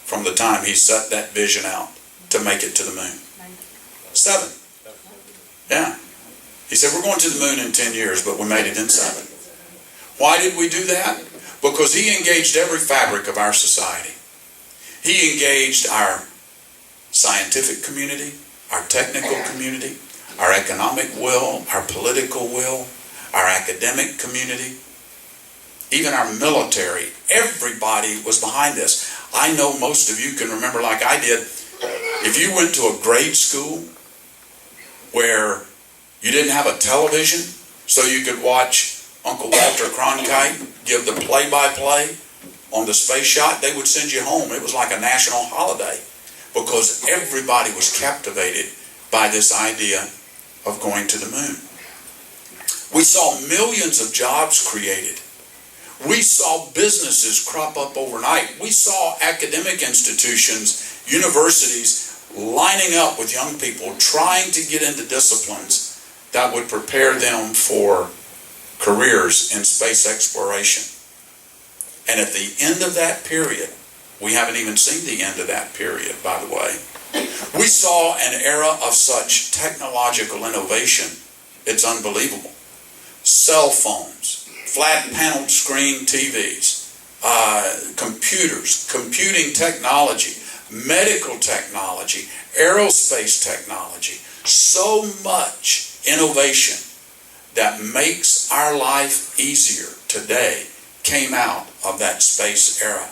from the time he set that vision out to make it to the moon? 7. Yeah. He said, we're going to the moon in 10 years, but we made it in 7. Why did we do that? Because he engaged every fabric of our society. He engaged our scientific community, our technical community, our economic will, our political will, our academic community, even our military. Everybody was behind this. I know most of you can remember, like I did, if you went to a grade school where you didn't have a television so you could watch Uncle Walter Cronkite give the play-by-play on the space shot, they would send you home. It was like a national holiday because everybody was captivated by this idea of going to the moon. We saw millions of jobs created. We saw businesses crop up overnight. We saw academic institutions, universities lining up with young people trying to get into disciplines that would prepare them for careers in space exploration. And at the end of that period, we haven't even seen the end of that period, by the way, we saw an era of such technological innovation, it's unbelievable. Cell phones, flat paneled screen TVs, computers, computing technology, medical technology, aerospace technology, so much innovation that makes our life easier today came out of that space era.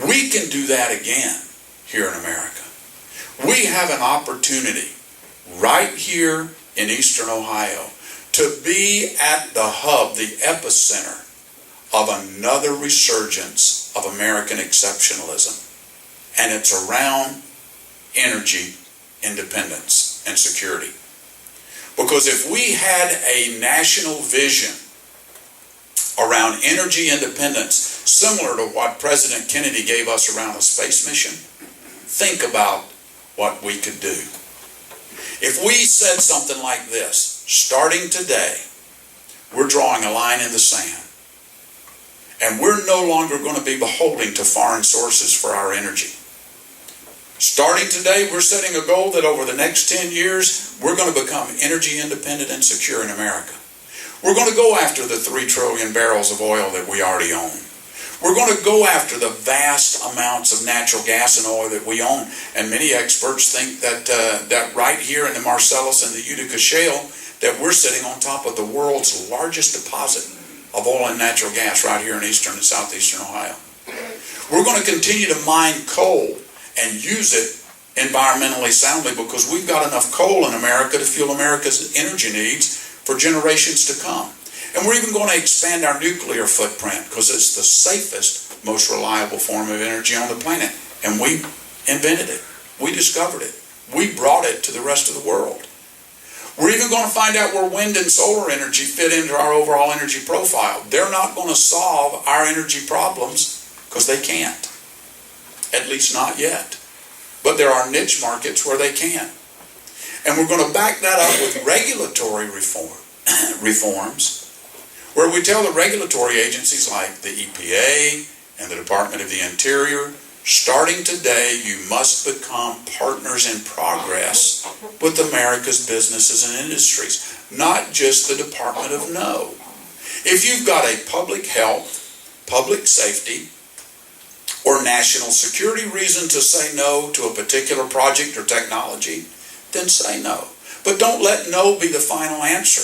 We can do that again here in America. We have an opportunity right here in Eastern Ohio to be at the hub, the epicenter of another resurgence of American exceptionalism. And it's around energy independence and security. Because if we had a national vision around energy independence, similar to what President Kennedy gave us around a space mission, think about what we could do. If we said something like this, starting today, we're drawing a line in the sand. And we're no longer going to be beholden to foreign sources for our energy. Starting today, we're setting a goal that over the next 10 years, we're going to become energy independent and secure in America. We're going to go after the 3 trillion barrels of oil that we already own. We're going to go after the vast amounts of natural gas and oil that we own. And many experts think that right here in the Marcellus and the Utica Shale, that we're sitting on top of the world's largest deposit of oil and natural gas right here in eastern and southeastern Ohio. We're going to continue to mine coal and use it environmentally soundly because we've got enough coal in America to fuel America's energy needs for generations to come. And we're even going to expand our nuclear footprint because it's the safest, most reliable form of energy on the planet. And we invented it. We discovered it. We brought it to the rest of the world. We're even going to find out where wind and solar energy fit into our overall energy profile. They're not going to solve our energy problems because they can't. At least not yet. But there are niche markets where they can. And we're going to back that up with regulatory reforms, where we tell the regulatory agencies like the EPA and the Department of the Interior, starting today, you must become partners in progress with America's businesses and industries, not just the Department of No. If you've got a public health, public safety, or national security reason to say no to a particular project or technology, then say no. But don't let no be the final answer.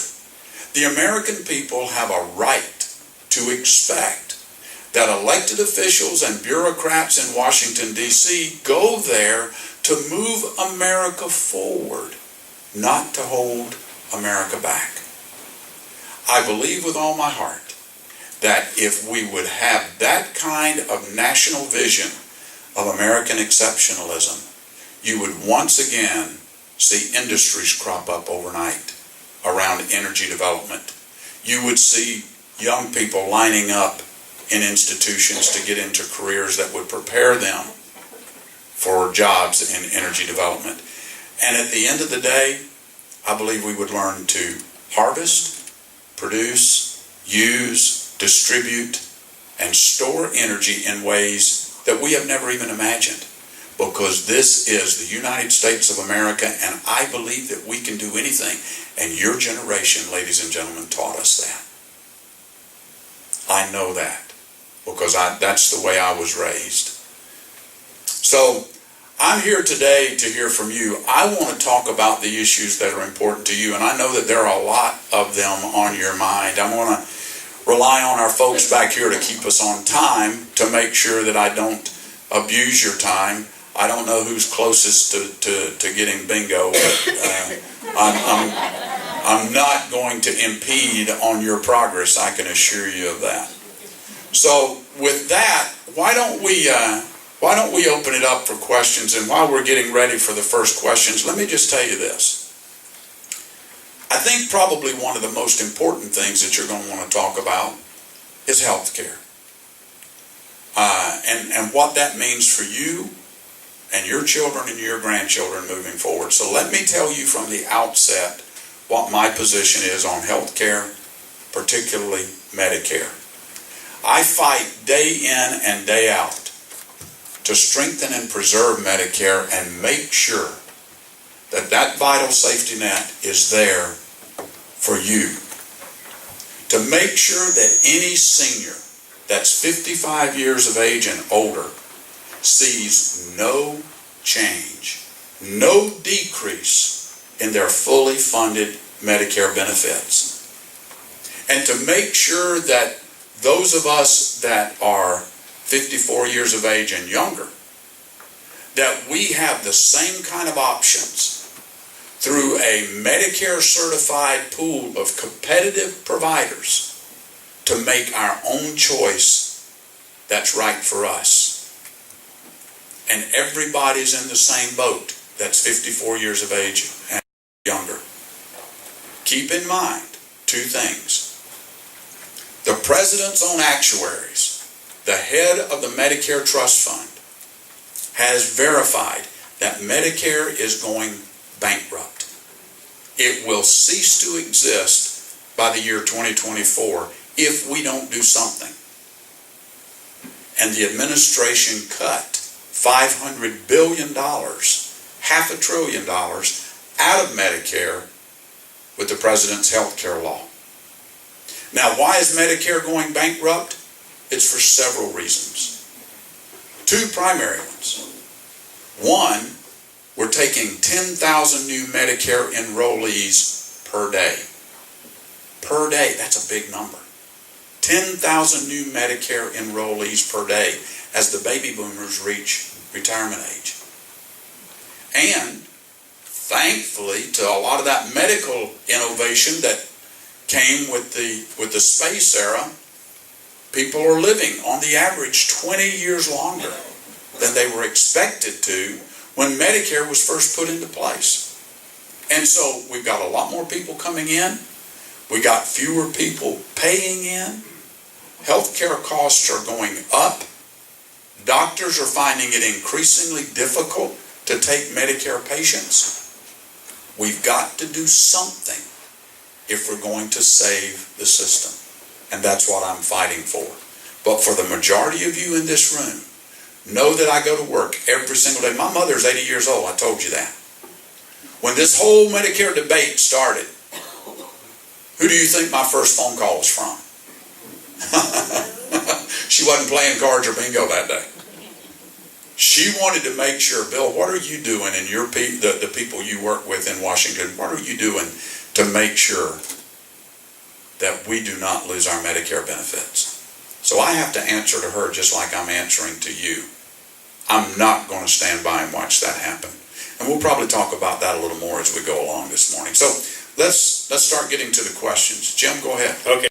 The American people have a right to expect that elected officials and bureaucrats in Washington, D.C. go there to move America forward, not to hold America back. I believe with all my heart that if we would have that kind of national vision of American exceptionalism, you would once again see industries crop up overnight around energy development. You would see young people lining up in institutions to get into careers that would prepare them for jobs in energy development. And at the end of the day, I believe we would learn to harvest, produce, use, distribute, and store energy in ways that we have never even imagined. Because this is the United States of America, and I believe that we can do anything. And your generation, ladies and gentlemen, taught us that. I know that because that's the way I was raised. So I'm here today to hear from you. I want to talk about the issues that are important to you, and I know that there are a lot of them on your mind. I want to rely on our folks back here to keep us on time to make sure that I don't abuse your time. I don't know who's closest to getting bingo, but I'm not going to impede on your progress. I can assure you of that. So with that, why don't we open it up for questions? And while we're getting ready for the first questions, let me just tell you this. I think probably one of the most important things that you're going to want to talk about is health care. And what that means for you and your children and your grandchildren moving forward. So let me tell you from the outset what my position is on health care, particularly Medicare. I fight day in and day out to strengthen and preserve Medicare and make sure that that vital safety net is there for you. To make sure that any senior that's 55 years of age and older sees no change, no decrease in their fully funded Medicare benefits. And to make sure that those of us that are 54 years of age and younger, that we have the same kind of options through a Medicare certified pool of competitive providers to make our own choice that's right for us. And everybody's in the same boat that's 54 years of age and younger. Keep in mind two things. The president's own actuaries, the head of the Medicare Trust Fund, has verified that Medicare is going bankrupt. It will cease to exist by the year 2024 if we don't do something. And the administration cut $500 billion, $500 billion out of Medicare with the president's health care law. Now, why is Medicare going bankrupt? It's for several reasons. Two primary ones. One, we're taking 10,000 new Medicare enrollees per day. Per day, that's a big number. 10,000 new Medicare enrollees per day as the baby boomers reach retirement age. And thankfully, to a lot of that medical innovation that came with the space era, people are living on the average 20 years longer than they were expected to when Medicare was first put into place. And so we've got a lot more people coming in. We got fewer people paying in. Healthcare costs are going up. Doctors are finding it increasingly difficult to take Medicare patients. We've got to do something if we're going to save the system. And that's what I'm fighting for. But for the majority of you in this room, know that I go to work every single day. My mother's 80 years old, I told you that. When this whole Medicare debate started, who do you think my first phone call was from? She wasn't playing cards or bingo that day. She wanted to make sure, Bill, what are you doing and the people you work with in Washington, what are you doing to make sure that we do not lose our Medicare benefits? So I have to answer to her just like I'm answering to you. I'm not going to stand by and watch that happen. And we'll probably talk about that a little more as we go along this morning. So let's start getting to the questions. Jim, go ahead. Okay.